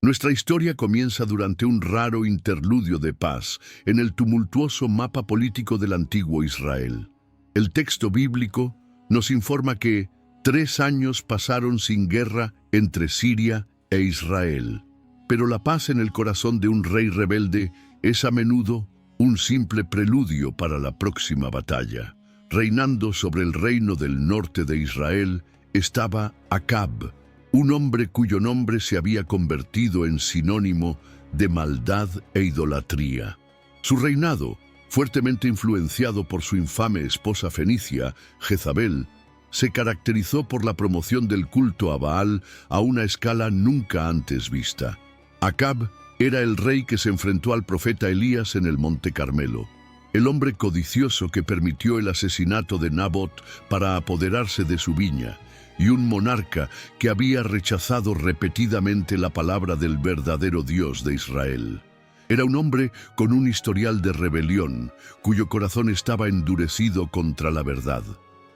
Nuestra historia comienza durante un raro interludio de paz en el tumultuoso mapa político del antiguo Israel. El texto bíblico nos informa que 3 años pasaron sin guerra entre Siria e Israel. Pero la paz en el corazón de un rey rebelde es a menudo un simple preludio para la próxima batalla. Reinando sobre el reino del norte de Israel estaba Acab, un hombre cuyo nombre se había convertido en sinónimo de maldad e idolatría. Su reinado, fuertemente influenciado por su infame esposa fenicia, Jezabel, se caracterizó por la promoción del culto a Baal a una escala nunca antes vista. Acab era el rey que se enfrentó al profeta Elías en el Monte Carmelo, el hombre codicioso que permitió el asesinato de Nabot para apoderarse de su viña, y un monarca que había rechazado repetidamente la palabra del verdadero Dios de Israel. Era un hombre con un historial de rebelión, cuyo corazón estaba endurecido contra la verdad.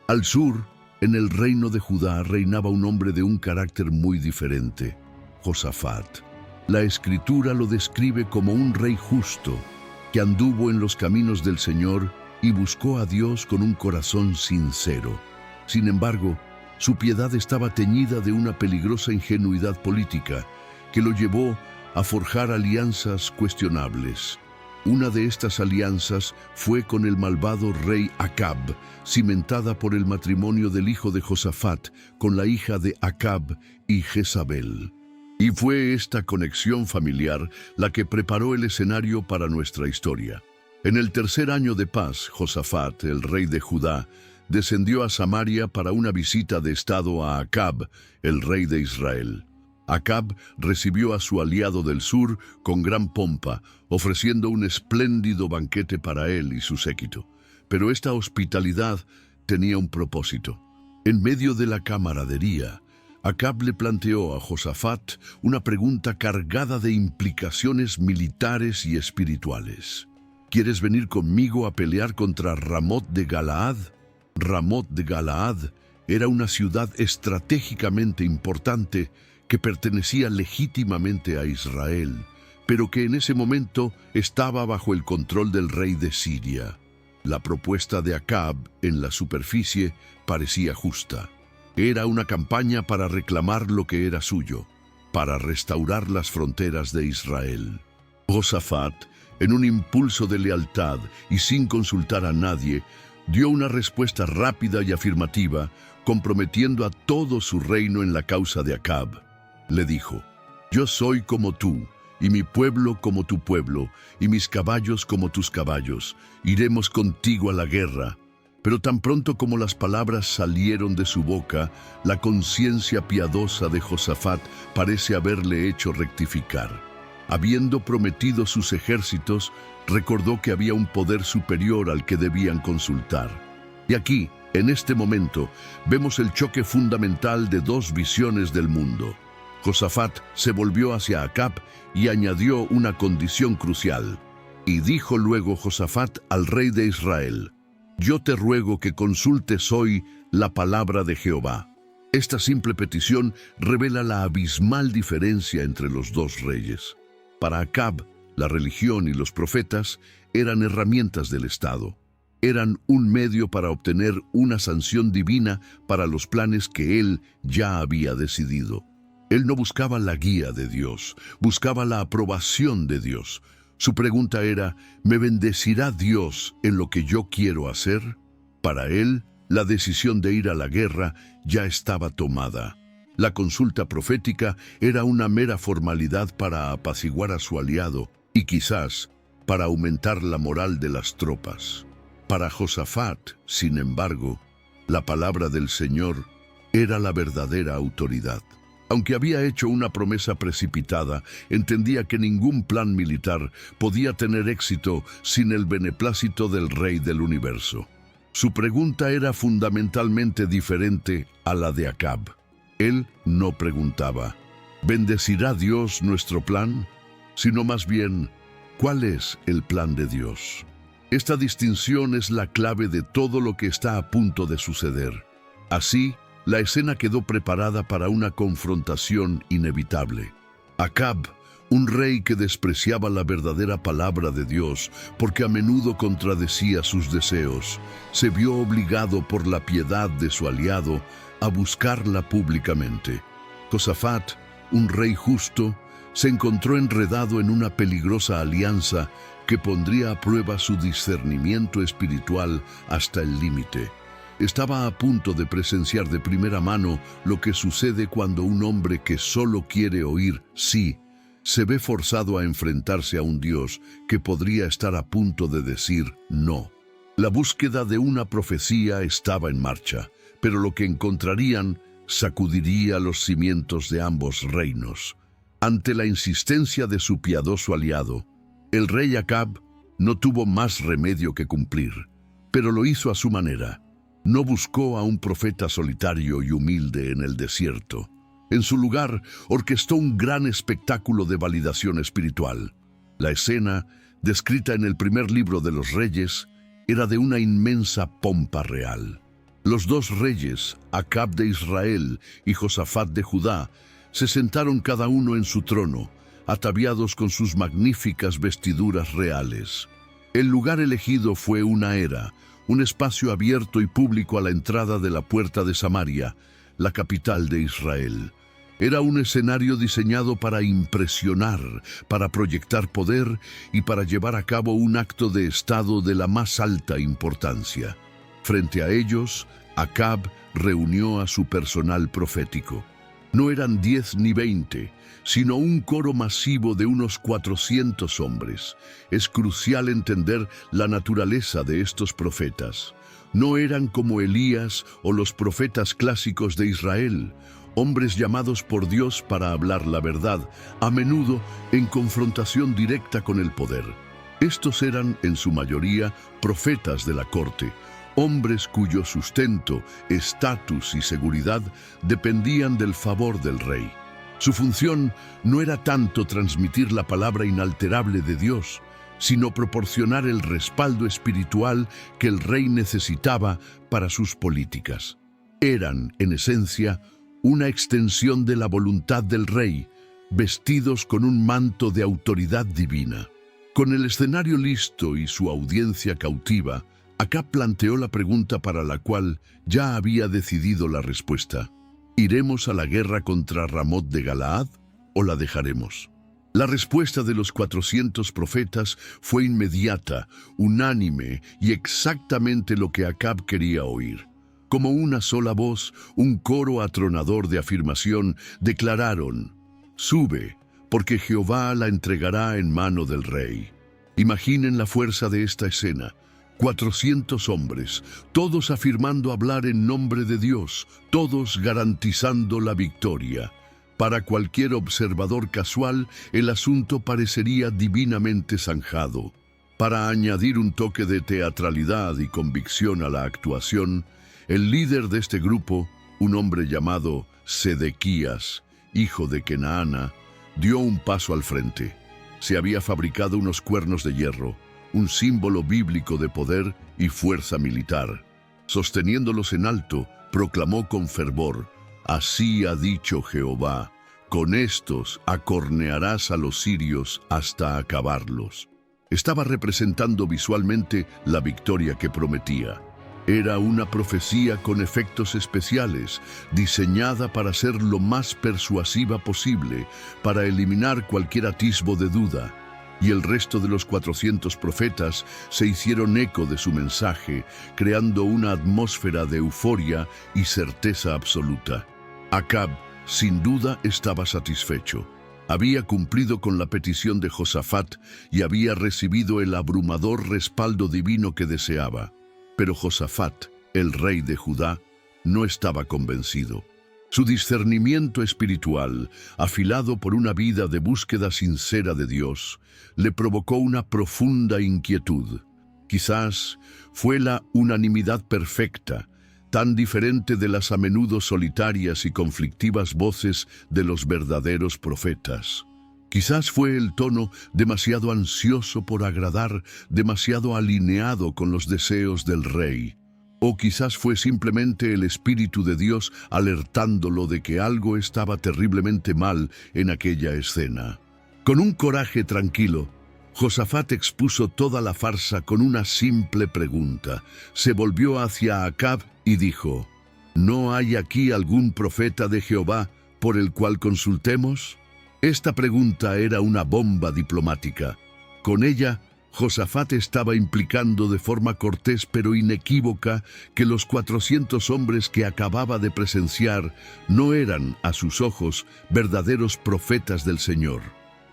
Al sur, en el reino de Judá, reinaba un hombre de un carácter muy diferente, Josafat. La Escritura lo describe como un rey justo, que anduvo en los caminos del Señor y buscó a Dios con un corazón sincero. Sin embargo, su piedad estaba teñida de una peligrosa ingenuidad política que lo llevó a forjar alianzas cuestionables. Una de estas alianzas fue con el malvado rey Acab, cimentada por el matrimonio del hijo de Josafat con la hija de Acab y Jezabel. Y fue esta conexión familiar la que preparó el escenario para nuestra historia. En el 3er año de paz, Josafat, el rey de Judá, descendió a Samaria para una visita de estado a Acab, el rey de Israel. Acab recibió a su aliado del sur con gran pompa, ofreciendo un espléndido banquete para él y su séquito. Pero esta hospitalidad tenía un propósito. En medio de la camaradería, Acab le planteó a Josafat una pregunta cargada de implicaciones militares y espirituales. ¿Quieres venir conmigo a pelear contra Ramot de Galaad? Ramot de Galaad era una ciudad estratégicamente importante que pertenecía legítimamente a Israel, pero que en ese momento estaba bajo el control del rey de Siria. La propuesta de Acab en la superficie parecía justa. Era una campaña para reclamar lo que era suyo, para restaurar las fronteras de Israel. Josafat, en un impulso de lealtad y sin consultar a nadie, dio una respuesta rápida y afirmativa, comprometiendo a todo su reino en la causa de Acab. Le dijo: «Yo soy como tú, y mi pueblo como tu pueblo, y mis caballos como tus caballos. Iremos contigo a la guerra». Pero tan pronto como las palabras salieron de su boca, la conciencia piadosa de Josafat parece haberle hecho rectificar. Habiendo prometido sus ejércitos, recordó que había un poder superior al que debían consultar. Y aquí, en este momento, vemos el choque fundamental de dos visiones del mundo. Josafat se volvió hacia Acab y añadió una condición crucial. Y dijo luego Josafat al rey de Israel: «Yo te ruego que consultes hoy la palabra de Jehová». Esta simple petición revela la abismal diferencia entre los dos reyes. Para Acab, la religión y los profetas eran herramientas del Estado. Eran un medio para obtener una sanción divina para los planes que él ya había decidido. Él no buscaba la guía de Dios, buscaba la aprobación de Dios. Su pregunta era: ¿me bendecirá Dios en lo que yo quiero hacer? Para él, la decisión de ir a la guerra ya estaba tomada. La consulta profética era una mera formalidad para apaciguar a su aliado y quizás para aumentar la moral de las tropas. Para Josafat, sin embargo, la palabra del Señor era la verdadera autoridad. Aunque había hecho una promesa precipitada, entendía que ningún plan militar podía tener éxito sin el beneplácito del Rey del Universo. Su pregunta era fundamentalmente diferente a la de Acab. Él no preguntaba: ¿bendecirá Dios nuestro plan?, sino más bien: ¿cuál es el plan de Dios? Esta distinción es la clave de todo lo que está a punto de suceder. Así, la escena quedó preparada para una confrontación inevitable. Acab, un rey que despreciaba la verdadera palabra de Dios porque a menudo contradecía sus deseos, se vio obligado por la piedad de su aliado a buscarla públicamente. Josafat, un rey justo, se encontró enredado en una peligrosa alianza que pondría a prueba su discernimiento espiritual hasta el límite. Estaba a punto de presenciar de primera mano lo que sucede cuando un hombre que solo quiere oír sí, se ve forzado a enfrentarse a un Dios que podría estar a punto de decir no. La búsqueda de una profecía estaba en marcha, pero lo que encontrarían sacudiría los cimientos de ambos reinos. Ante la insistencia de su piadoso aliado, el rey Acab no tuvo más remedio que cumplir, pero lo hizo a su manera. No buscó a un profeta solitario y humilde en el desierto. En su lugar, orquestó un gran espectáculo de validación espiritual. La escena, descrita en el primer libro de los Reyes, era de una inmensa pompa real. Los dos reyes, Acab de Israel y Josafat de Judá, se sentaron cada uno en su trono, ataviados con sus magníficas vestiduras reales. El lugar elegido fue una era, un espacio abierto y público a la entrada de la puerta de Samaria, la capital de Israel. Era un escenario diseñado para impresionar, para proyectar poder y para llevar a cabo un acto de estado de la más alta importancia. Frente a ellos, Acab reunió a su personal profético. No eran 10 ni 20, sino un coro masivo de unos 400 hombres. Es crucial entender la naturaleza de estos profetas. No eran como Elías o los profetas clásicos de Israel, hombres llamados por Dios para hablar la verdad, a menudo en confrontación directa con el poder. Estos eran, en su mayoría, profetas de la corte, hombres cuyo sustento, estatus y seguridad dependían del favor del rey. Su función no era tanto transmitir la palabra inalterable de Dios, sino proporcionar el respaldo espiritual que el rey necesitaba para sus políticas. Eran, en esencia, una extensión de la voluntad del rey, vestidos con un manto de autoridad divina. Con el escenario listo y su audiencia cautiva, Acab planteó la pregunta para la cual ya había decidido la respuesta. ¿Iremos a la guerra contra Ramot de Galaad o la dejaremos? La respuesta de los 400 profetas fue inmediata, unánime y exactamente lo que Acab quería oír. Como una sola voz, un coro atronador de afirmación, declararon: «Sube, porque Jehová la entregará en mano del rey». Imaginen la fuerza de esta escena. 400 hombres, todos afirmando hablar en nombre de Dios, todos garantizando la victoria. Para cualquier observador casual, el asunto parecería divinamente zanjado. Para añadir un toque de teatralidad y convicción a la actuación, el líder de este grupo, un hombre llamado Sedequías, hijo de Kenaana, dio un paso al frente. Se había fabricado unos cuernos de hierro, un símbolo bíblico de poder y fuerza militar. Sosteniéndolos en alto, proclamó con fervor: «Así ha dicho Jehová, con estos acornearás a los sirios hasta acabarlos». Estaba representando visualmente la victoria que prometía. Era una profecía con efectos especiales, diseñada para ser lo más persuasiva posible, para eliminar cualquier atisbo de duda. Y el resto de los 400 profetas se hicieron eco de su mensaje, creando una atmósfera de euforia y certeza absoluta. Acab, sin duda, estaba satisfecho. Había cumplido con la petición de Josafat y había recibido el abrumador respaldo divino que deseaba. Pero Josafat, el rey de Judá, no estaba convencido. Su discernimiento espiritual, afilado por una vida de búsqueda sincera de Dios, le provocó una profunda inquietud. Quizás fue la unanimidad perfecta, tan diferente de las a menudo solitarias y conflictivas voces de los verdaderos profetas. Quizás fue el tono demasiado ansioso por agradar, demasiado alineado con los deseos del rey. O quizás fue simplemente el Espíritu de Dios alertándolo de que algo estaba terriblemente mal en aquella escena. Con un coraje tranquilo, Josafat expuso toda la farsa con una simple pregunta. Se volvió hacia Acab y dijo: ¿No hay aquí algún profeta de Jehová por el cual consultemos? Esta pregunta era una bomba diplomática. Con ella, Josafat estaba implicando de forma cortés pero inequívoca que los 400 hombres que acababa de presenciar no eran, a sus ojos, verdaderos profetas del Señor.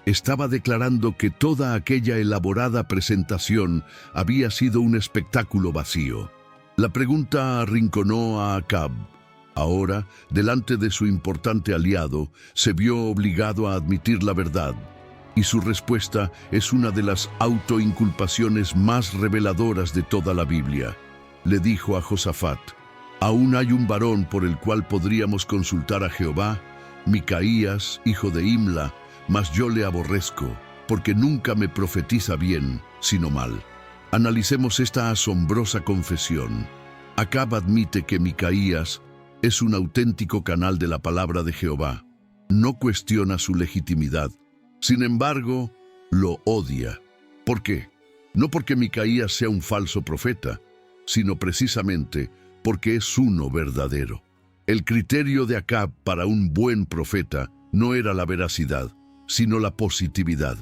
Estaba declarando que toda aquella elaborada presentación había sido un espectáculo vacío. La pregunta arrinconó a Acab. Ahora, delante de su importante aliado, se vio obligado a admitir la verdad. Y su respuesta es una de las autoinculpaciones más reveladoras de toda la Biblia. Le dijo a Josafat: «Aún hay un varón por el cual podríamos consultar a Jehová, Micaías, hijo de Imla, mas yo le aborrezco, porque nunca me profetiza bien, sino mal». Analicemos esta asombrosa confesión. Acab admite que Micaías es un auténtico canal de la palabra de Jehová. No cuestiona su legitimidad. Sin embargo, lo odia. ¿Por qué? No porque Micaías sea un falso profeta, sino precisamente porque es uno verdadero. El criterio de Acab para un buen profeta no era la veracidad, sino la positividad.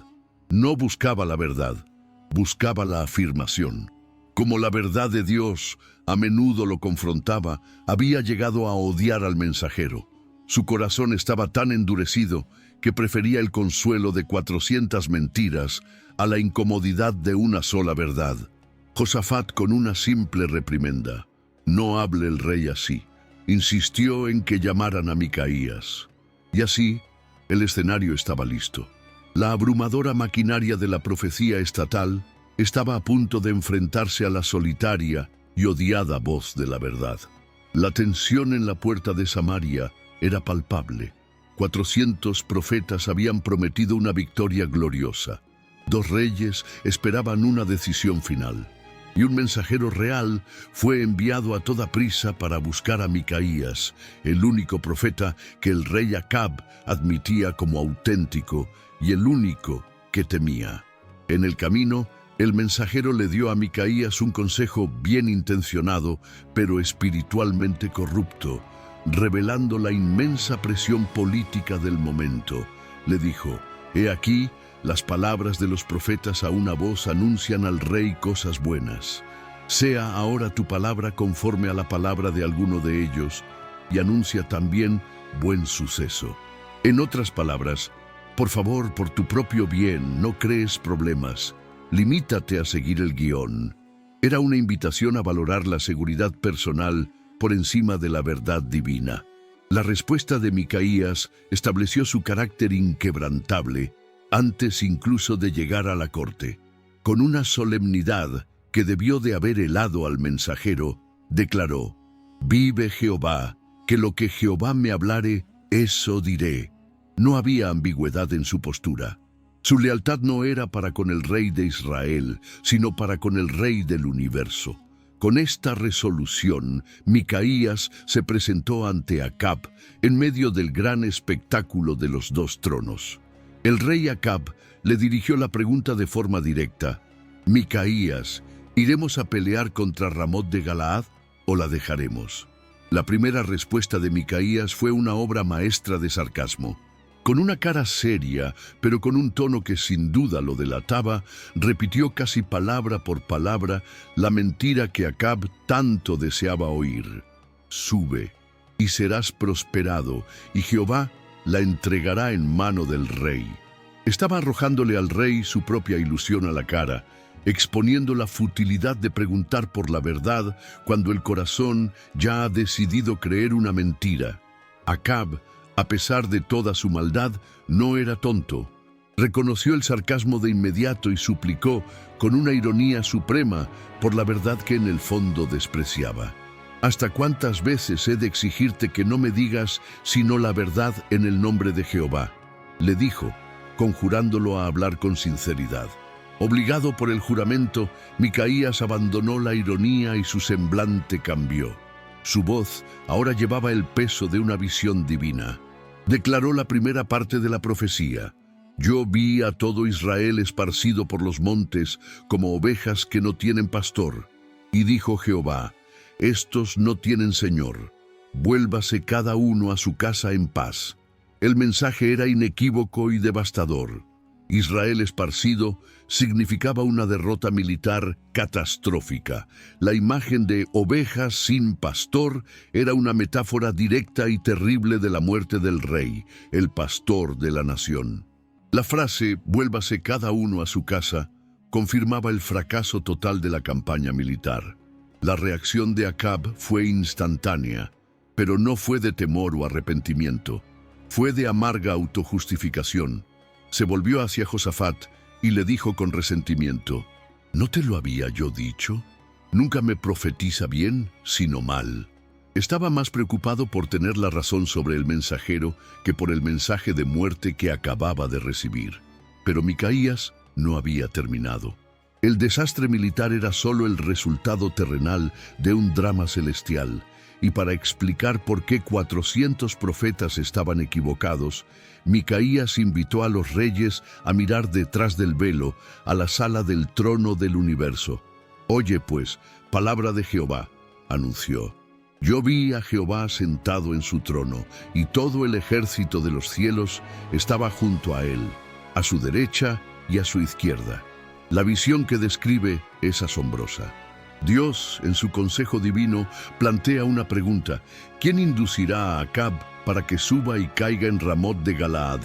No buscaba la verdad, buscaba la afirmación. Como la verdad de Dios a menudo lo confrontaba, había llegado a odiar al mensajero. Su corazón estaba tan endurecido que prefería el consuelo de 400 mentiras a la incomodidad de una sola verdad. Josafat, con una simple reprimenda: «No hable el rey así», insistió en que llamaran a Micaías. Y así, el escenario estaba listo. La abrumadora maquinaria de la profecía estatal estaba a punto de enfrentarse a la solitaria y odiada voz de la verdad. La tensión en la puerta de Samaria era palpable. 400 profetas habían prometido una victoria gloriosa. 2 reyes esperaban una decisión final. Y un mensajero real fue enviado a toda prisa para buscar a Micaías, el único profeta que el rey Acab admitía como auténtico y el único que temía. En el camino, el mensajero le dio a Micaías un consejo bien intencionado, pero espiritualmente corrupto, revelando la inmensa presión política del momento. Le dijo: «He aquí, las palabras de los profetas a una voz anuncian al rey cosas buenas. Sea ahora tu palabra conforme a la palabra de alguno de ellos, y anuncia también buen suceso». En otras palabras, por favor, por tu propio bien, no crees problemas. Limítate a seguir el guión. Era una invitación a valorar la seguridad personal por encima de la verdad divina. La respuesta de Micaías estableció su carácter inquebrantable antes incluso de llegar a la corte. Con una solemnidad que debió de haber helado al mensajero, declaró: «Vive Jehová, que lo que Jehová me hablare, eso diré». No había ambigüedad en su postura. Su lealtad no era para con el rey de Israel, sino para con el rey del universo. Con esta resolución, Micaías se presentó ante Acab en medio del gran espectáculo de los 2 tronos. El rey Acab le dirigió la pregunta de forma directa: «Micaías, ¿iremos a pelear contra Ramot de Galaad o la dejaremos?». La primera respuesta de Micaías fue una obra maestra de sarcasmo. Con una cara seria, pero con un tono que sin duda lo delataba, repitió casi palabra por palabra la mentira que Acab tanto deseaba oír: «Sube, y serás prosperado, y Jehová la entregará en mano del rey». Estaba arrojándole al rey su propia ilusión a la cara, exponiendo la futilidad de preguntar por la verdad cuando el corazón ya ha decidido creer una mentira. Acab, a pesar de toda su maldad, no era tonto. Reconoció el sarcasmo de inmediato y suplicó, con una ironía suprema, por la verdad que en el fondo despreciaba: «¿Hasta cuántas veces he de exigirte que no me digas sino la verdad en el nombre de Jehová?», le dijo, conjurándolo a hablar con sinceridad. Obligado por el juramento, Micaías abandonó la ironía y su semblante cambió. Su voz ahora llevaba el peso de una visión divina. Declaró la primera parte de la profecía. Yo vi a todo Israel esparcido por los montes como ovejas que no tienen pastor. Y dijo Jehová, estos no tienen señor. Vuélvase cada uno a su casa en paz. El mensaje era inequívoco y devastador. Israel esparcido significaba una derrota militar catastrófica. La imagen de ovejas sin pastor era una metáfora directa y terrible de la muerte del rey, el pastor de la nación. La frase «vuélvase cada uno a su casa» confirmaba el fracaso total de la campaña militar. La reacción de Acab fue instantánea, pero no fue de temor o arrepentimiento. Fue de amarga autojustificación. Se volvió hacia Josafat y le dijo con resentimiento, ¿no te lo había yo dicho? Nunca me profetiza bien, sino mal. Estaba más preocupado por tener la razón sobre el mensajero que por el mensaje de muerte que acababa de recibir. Pero Micaías no había terminado. El desastre militar era solo el resultado terrenal de un drama celestial, y para explicar por qué 400 profetas estaban equivocados, Micaías invitó a los reyes a mirar detrás del velo, a la sala del trono del universo. «Oye, pues, palabra de Jehová», anunció. «Yo vi a Jehová sentado en su trono, y todo el ejército de los cielos estaba junto a él, a su derecha y a su izquierda». La visión que describe es asombrosa. Dios, en su consejo divino, plantea una pregunta. ¿Quién inducirá a Acab para que suba y caiga en Ramot de Galaad?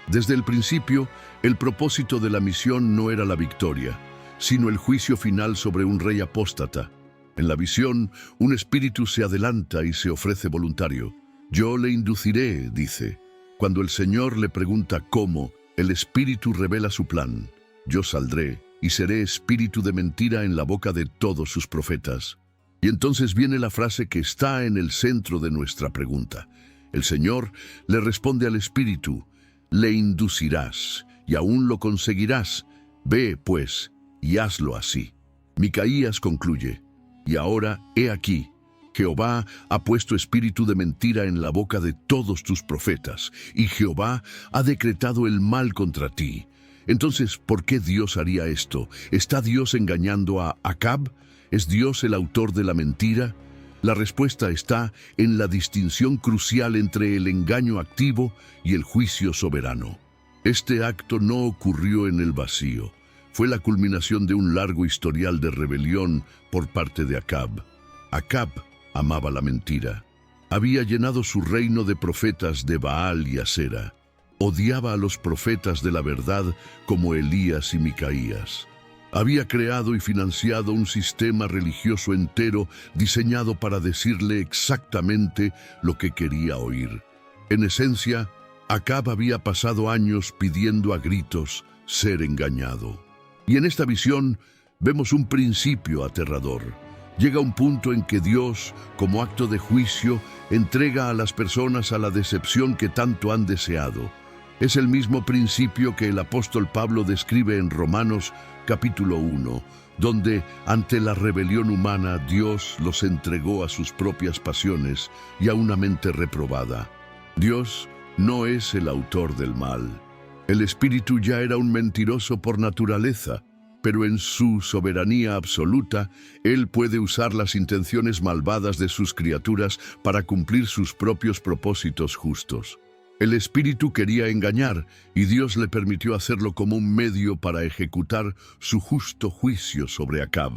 Desde el principio, el propósito de la misión no era la victoria, sino el juicio final sobre un rey apóstata. En la visión, un espíritu se adelanta y se ofrece voluntario. «Yo le induciré», dice. Cuando el Señor le pregunta cómo, el espíritu revela su plan. «Yo saldré y seré espíritu de mentira en la boca de todos sus profetas». Y entonces viene la frase que está en el centro de nuestra pregunta. El Señor le responde al espíritu, «Le inducirás, y aún lo conseguirás. Ve, pues, y hazlo así». Micaías concluye, «Y ahora, he aquí, Jehová ha puesto espíritu de mentira en la boca de todos tus profetas, y Jehová ha decretado el mal contra ti». Entonces, ¿por qué Dios haría esto? ¿Está Dios engañando a Acab? ¿Es Dios el autor de la mentira? La respuesta está en la distinción crucial entre el engaño activo y el juicio soberano. Este acto no ocurrió en el vacío. Fue la culminación de un largo historial de rebelión por parte de Acab. Acab amaba la mentira. Había llenado su reino de profetas de Baal y Asera. Odiaba a los profetas de la verdad como Elías y Micaías. Había creado y financiado un sistema religioso entero diseñado para decirle exactamente lo que quería oír. En esencia, Acab había pasado años pidiendo a gritos ser engañado. Y en esta visión vemos un principio aterrador. Llega un punto en que Dios, como acto de juicio, entrega a las personas a la decepción que tanto han deseado. Es el mismo principio que el apóstol Pablo describe en Romanos capítulo 1, donde, ante la rebelión humana, Dios los entregó a sus propias pasiones y a una mente reprobada. Dios no es el autor del mal. El espíritu ya era un mentiroso por naturaleza, pero en su soberanía absoluta, Él puede usar las intenciones malvadas de sus criaturas para cumplir sus propios propósitos justos. El espíritu quería engañar, y Dios le permitió hacerlo como un medio para ejecutar su justo juicio sobre Acab.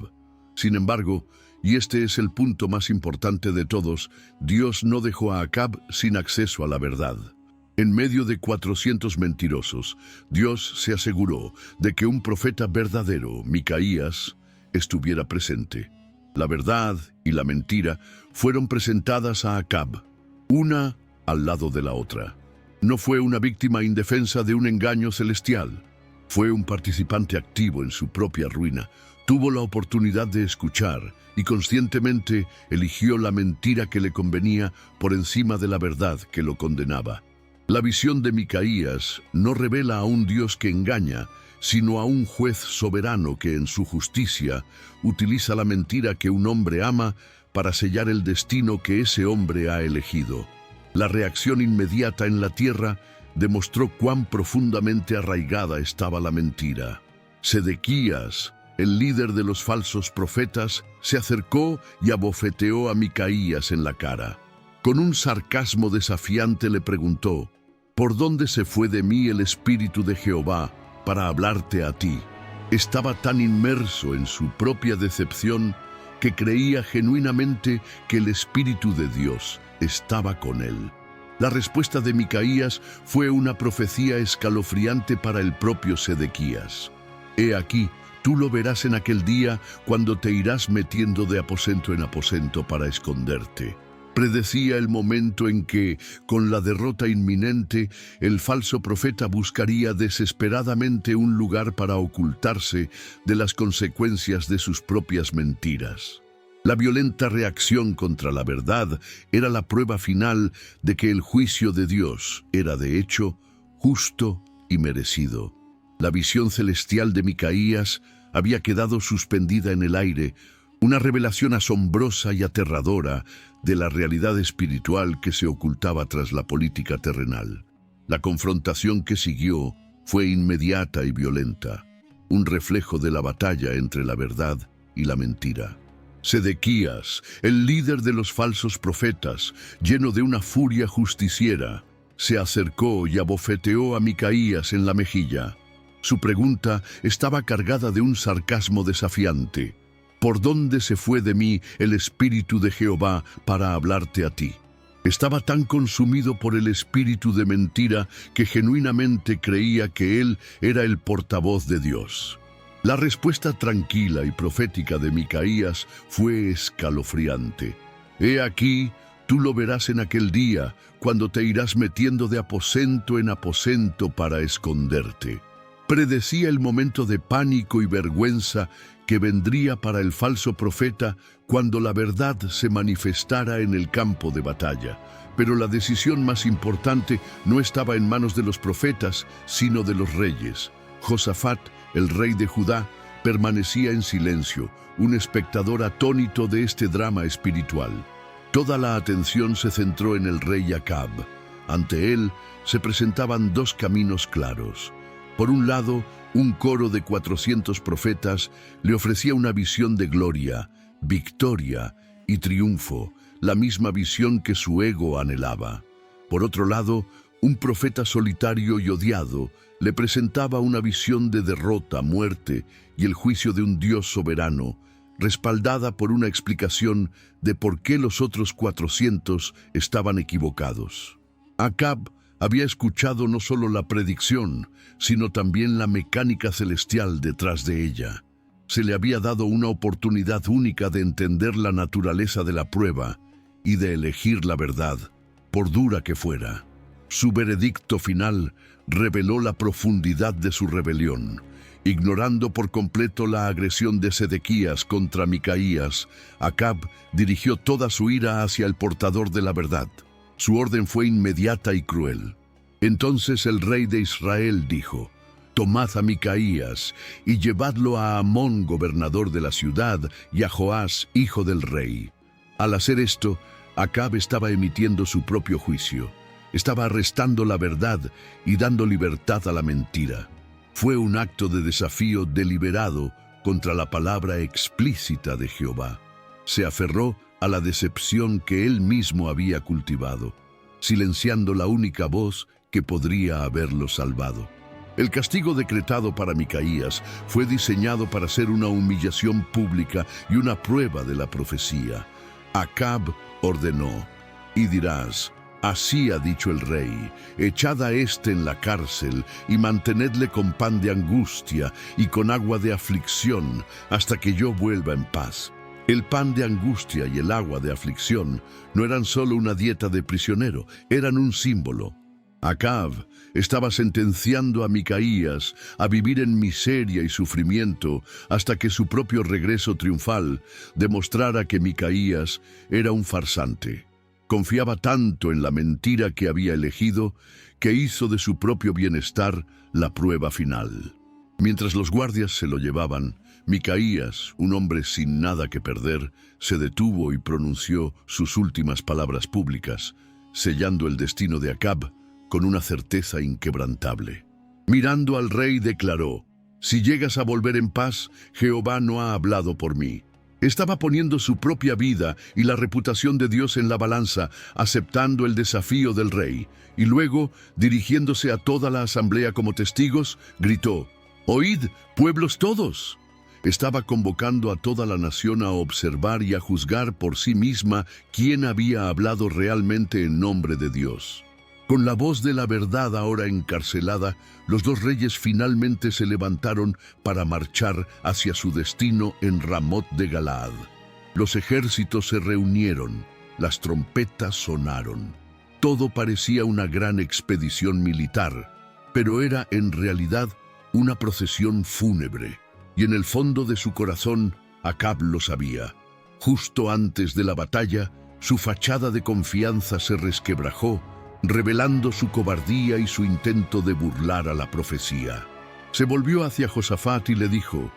Sin embargo, y este es el punto más importante de todos, Dios no dejó a Acab sin acceso a la verdad. En medio de 400 mentirosos, Dios se aseguró de que un profeta verdadero, Micaías, estuviera presente. La verdad y la mentira fueron presentadas a Acab, una al lado de la otra. No fue una víctima indefensa de un engaño celestial. Fue un participante activo en su propia ruina. Tuvo la oportunidad de escuchar y conscientemente eligió la mentira que le convenía por encima de la verdad que lo condenaba. La visión de Micaías no revela a un Dios que engaña, sino a un juez soberano que en su justicia utiliza la mentira que un hombre ama para sellar el destino que ese hombre ha elegido. La reacción inmediata en la tierra demostró cuán profundamente arraigada estaba la mentira. Sedequías, el líder de los falsos profetas, se acercó y abofeteó a Micaías en la cara. Con un sarcasmo desafiante le preguntó: ¿por dónde se fue de mí el Espíritu de Jehová para hablarte a ti? Estaba tan inmerso en su propia decepción que creía genuinamente que el Espíritu de Dios estaba con él. La respuesta de Micaías fue una profecía escalofriante para el propio Sedequías. He aquí, tú lo verás en aquel día cuando te irás metiendo de aposento en aposento para esconderte. Predecía el momento en que, con la derrota inminente, el falso profeta buscaría desesperadamente un lugar para ocultarse de las consecuencias de sus propias mentiras. La violenta reacción contra la verdad era la prueba final de que el juicio de Dios era, de hecho, justo y merecido. La visión celestial de Micaías había quedado suspendida en el aire, una revelación asombrosa y aterradora de la realidad espiritual que se ocultaba tras la política terrenal. La confrontación que siguió fue inmediata y violenta, un reflejo de la batalla entre la verdad y la mentira. Sedequías, el líder de los falsos profetas, lleno de una furia justiciera, se acercó y abofeteó a Micaías en la mejilla. Su pregunta estaba cargada de un sarcasmo desafiante. ¿Por dónde se fue de mí el Espíritu de Jehová para hablarte a ti? Estaba tan consumido por el espíritu de mentira que genuinamente creía que él era el portavoz de Dios. La respuesta tranquila y profética de Micaías fue escalofriante. He aquí, tú lo verás en aquel día, cuando te irás metiendo de aposento en aposento para esconderte. Predecía el momento de pánico y vergüenza que vendría para el falso profeta cuando la verdad se manifestara en el campo de batalla. Pero la decisión más importante no estaba en manos de los profetas, sino de los reyes. Josafat, el rey de Judá, permanecía en silencio, un espectador atónito de este drama espiritual. Toda la atención se centró en el rey Acab. Ante él se presentaban dos caminos claros. Por un lado, un coro de 400 profetas le ofrecía una visión de gloria, victoria y triunfo, la misma visión que su ego anhelaba. Por otro lado, un profeta solitario y odiado le presentaba una visión de derrota, muerte y el juicio de un Dios soberano, respaldada por una explicación de por qué los otros 400 estaban equivocados. Acab había escuchado no solo la predicción, sino también la mecánica celestial detrás de ella. Se le había dado una oportunidad única de entender la naturaleza de la prueba y de elegir la verdad, por dura que fuera. Su veredicto final reveló la profundidad de su rebelión. Ignorando por completo la agresión de Sedequías contra Micaías, Acab dirigió toda su ira hacia el portador de la verdad. Su orden fue inmediata y cruel. Entonces el rey de Israel dijo: «Tomad a Micaías y llevadlo a Amón, gobernador de la ciudad, y a Joás, hijo del rey». Al hacer esto, Acab estaba emitiendo su propio juicio. Estaba arrestando la verdad y dando libertad a la mentira. Fue un acto de desafío deliberado contra la palabra explícita de Jehová. Se aferró a la decepción que él mismo había cultivado, silenciando la única voz que podría haberlo salvado. El castigo decretado para Micaías fue diseñado para ser una humillación pública y una prueba de la profecía. Acab ordenó: «Y dirás, así ha dicho el rey, echad a éste en la cárcel y mantenedle con pan de angustia y con agua de aflicción hasta que yo vuelva en paz». El pan de angustia y el agua de aflicción no eran solo una dieta de prisionero, eran un símbolo. Acab estaba sentenciando a Micaías a vivir en miseria y sufrimiento hasta que su propio regreso triunfal demostrara que Micaías era un farsante. Confiaba tanto en la mentira que había elegido que hizo de su propio bienestar la prueba final. Mientras los guardias se lo llevaban, Micaías, un hombre sin nada que perder, se detuvo y pronunció sus últimas palabras públicas, sellando el destino de Acab con una certeza inquebrantable. Mirando al rey declaró: «Si llegas a volver en paz, Jehová no ha hablado por mí». Estaba poniendo su propia vida y la reputación de Dios en la balanza, aceptando el desafío del rey, y luego, dirigiéndose a toda la asamblea como testigos, gritó: «Oíd, pueblos todos». Estaba convocando a toda la nación a observar y a juzgar por sí misma quién había hablado realmente en nombre de Dios. Con la voz de la verdad ahora encarcelada, los dos reyes finalmente se levantaron para marchar hacia su destino en Ramot de Galaad. Los ejércitos se reunieron, las trompetas sonaron. Todo parecía una gran expedición militar, pero era en realidad una procesión fúnebre. Y en el fondo de su corazón, Acab lo sabía. Justo antes de la batalla, su fachada de confianza se resquebrajó, revelando su cobardía y su intento de burlar a la profecía. Se volvió hacia Josafat y le dijo: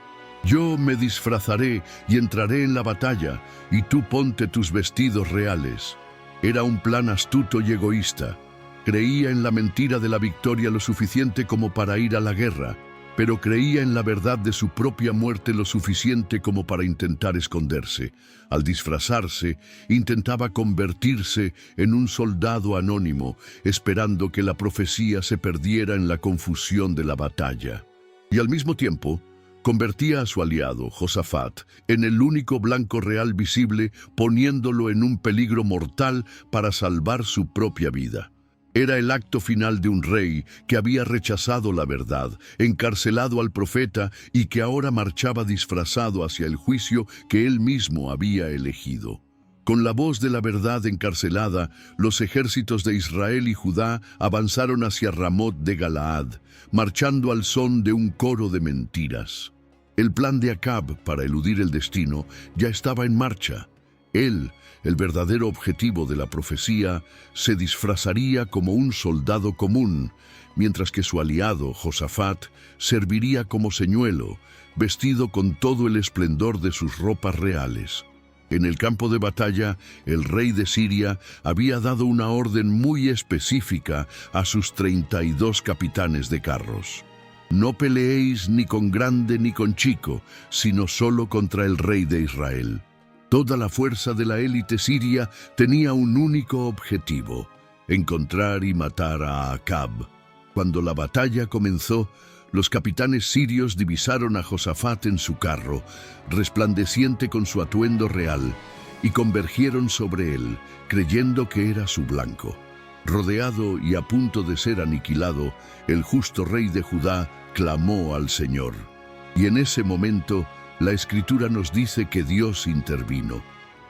«Yo me disfrazaré y entraré en la batalla, y tú ponte tus vestidos reales». Era un plan astuto y egoísta. Creía en la mentira de la victoria lo suficiente como para ir a la guerra, pero creía en la verdad de su propia muerte lo suficiente como para intentar esconderse. Al disfrazarse, intentaba convertirse en un soldado anónimo, esperando que la profecía se perdiera en la confusión de la batalla. Y al mismo tiempo, convertía a su aliado, Josafat, en el único blanco real visible, poniéndolo en un peligro mortal para salvar su propia vida. Era el acto final de un rey que había rechazado la verdad, encarcelado al profeta y que ahora marchaba disfrazado hacia el juicio que él mismo había elegido. Con la voz de la verdad encarcelada, los ejércitos de Israel y Judá avanzaron hacia Ramot de Galaad, marchando al son de un coro de mentiras. El plan de Acab para eludir el destino ya estaba en marcha. Él, el verdadero objetivo de la profecía, se disfrazaría como un soldado común, mientras que su aliado, Josafat, serviría como señuelo, vestido con todo el esplendor de sus ropas reales. En el campo de batalla, el rey de Siria había dado una orden muy específica a sus 32 capitanes de carros. «No peleéis ni con grande ni con chico, sino solo contra el rey de Israel». Toda la fuerza de la élite siria tenía un único objetivo: encontrar y matar a Acab. Cuando la batalla comenzó, los capitanes sirios divisaron a Josafat en su carro, resplandeciente con su atuendo real, y convergieron sobre él, creyendo que era su blanco. Rodeado y a punto de ser aniquilado, el justo rey de Judá clamó al Señor. Y en ese momento, la Escritura nos dice que Dios intervino.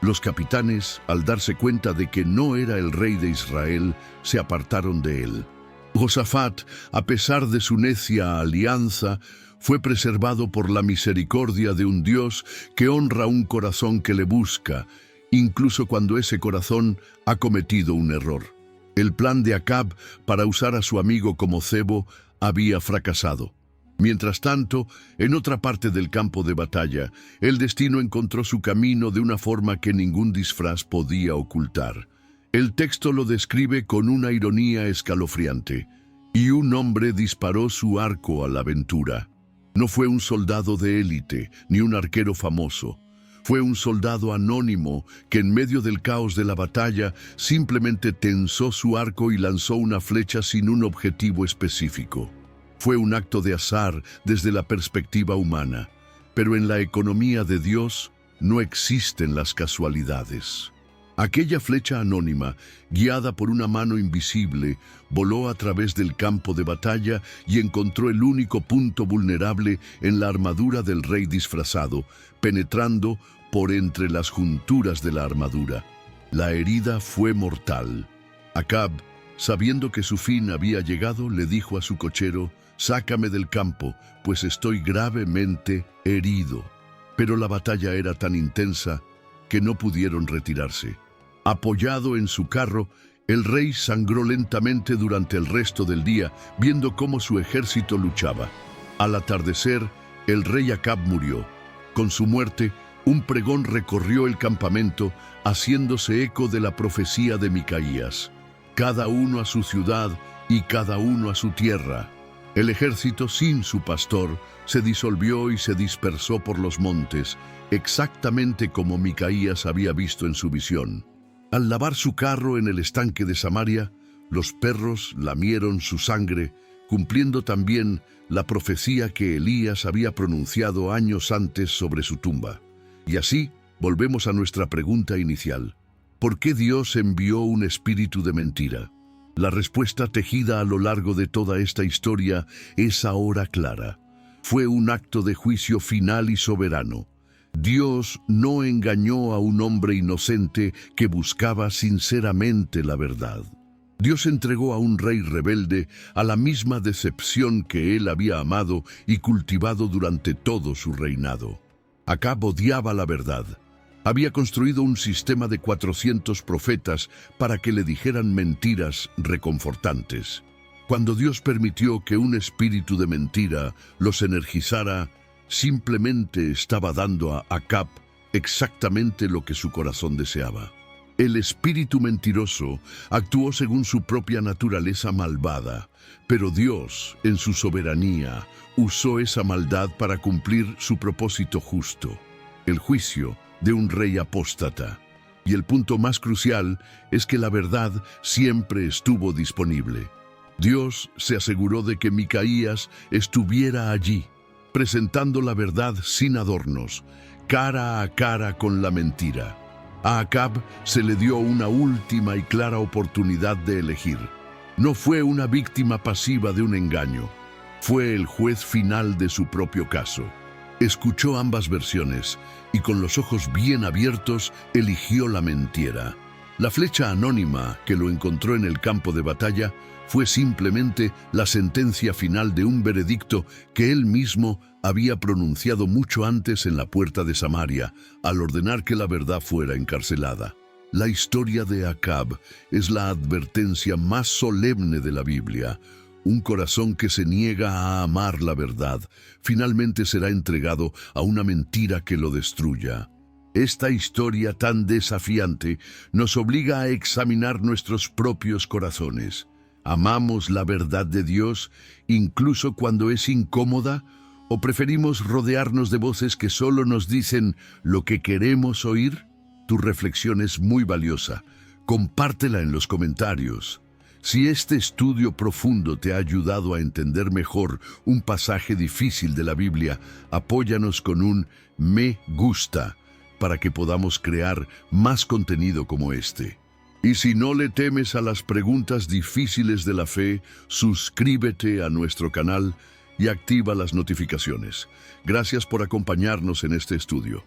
Los capitanes, al darse cuenta de que no era el rey de Israel, se apartaron de él. Josafat, a pesar de su necia alianza, fue preservado por la misericordia de un Dios que honra un corazón que le busca, incluso cuando ese corazón ha cometido un error. El plan de Acab para usar a su amigo como cebo había fracasado. Mientras tanto, en otra parte del campo de batalla, el destino encontró su camino de una forma que ningún disfraz podía ocultar. El texto lo describe con una ironía escalofriante. «Y un hombre disparó su arco a la aventura». No fue un soldado de élite, ni un arquero famoso. Fue un soldado anónimo que en medio del caos de la batalla simplemente tensó su arco y lanzó una flecha sin un objetivo específico. Fue un acto de azar desde la perspectiva humana, pero en la economía de Dios no existen las casualidades. Aquella flecha anónima, guiada por una mano invisible, voló a través del campo de batalla y encontró el único punto vulnerable en la armadura del rey disfrazado, penetrando por entre las junturas de la armadura. La herida fue mortal. Acab, sabiendo que su fin había llegado, le dijo a su cochero: «Sácame del campo, pues estoy gravemente herido». Pero la batalla era tan intensa que no pudieron retirarse. Apoyado en su carro, el rey sangró lentamente durante el resto del día, viendo cómo su ejército luchaba. Al atardecer, el rey Acab murió. Con su muerte, un pregón recorrió el campamento, haciéndose eco de la profecía de Micaías. Cada uno a su ciudad y cada uno a su tierra. El ejército, sin su pastor, se disolvió y se dispersó por los montes, exactamente como Micaías había visto en su visión. Al lavar su carro en el estanque de Samaria, los perros lamieron su sangre, cumpliendo también la profecía que Elías había pronunciado años antes sobre su tumba. Y así, volvemos a nuestra pregunta inicial. ¿Por qué Dios envió un espíritu de mentira? La respuesta tejida a lo largo de toda esta historia es ahora clara. Fue un acto de juicio final y soberano. Dios no engañó a un hombre inocente que buscaba sinceramente la verdad. Dios entregó a un rey rebelde a la misma decepción que él había amado y cultivado durante todo su reinado. Acab odiaba la verdad. Había construido un sistema de 400 profetas para que le dijeran mentiras reconfortantes. Cuando Dios permitió que un espíritu de mentira los energizara, simplemente estaba dando a Acab exactamente lo que su corazón deseaba. El espíritu mentiroso actuó según su propia naturaleza malvada, pero Dios, en su soberanía, usó esa maldad para cumplir su propósito justo, el juicio de un rey apóstata. Y el punto más crucial es que la verdad siempre estuvo disponible. Dios se aseguró de que Micaías estuviera allí, presentando la verdad sin adornos, cara a cara con la mentira. A Acab se le dio una última y clara oportunidad de elegir. No fue una víctima pasiva de un engaño, fue el juez final de su propio caso. Escuchó ambas versiones y con los ojos bien abiertos eligió la mentira. La flecha anónima que lo encontró en el campo de batalla fue simplemente la sentencia final de un veredicto que él mismo había pronunciado mucho antes en la puerta de Samaria, al ordenar que la verdad fuera encarcelada. La historia de Acab es la advertencia más solemne de la Biblia. Un corazón que se niega a amar la verdad, finalmente será entregado a una mentira que lo destruya. Esta historia tan desafiante nos obliga a examinar nuestros propios corazones. ¿Amamos la verdad de Dios incluso cuando es incómoda? ¿O preferimos rodearnos de voces que solo nos dicen lo que queremos oír? Tu reflexión es muy valiosa. Compártela en los comentarios. Si este estudio profundo te ha ayudado a entender mejor un pasaje difícil de la Biblia, apóyanos con un me gusta para que podamos crear más contenido como este. Y si no le temes a las preguntas difíciles de la fe, suscríbete a nuestro canal y activa las notificaciones. Gracias por acompañarnos en este estudio.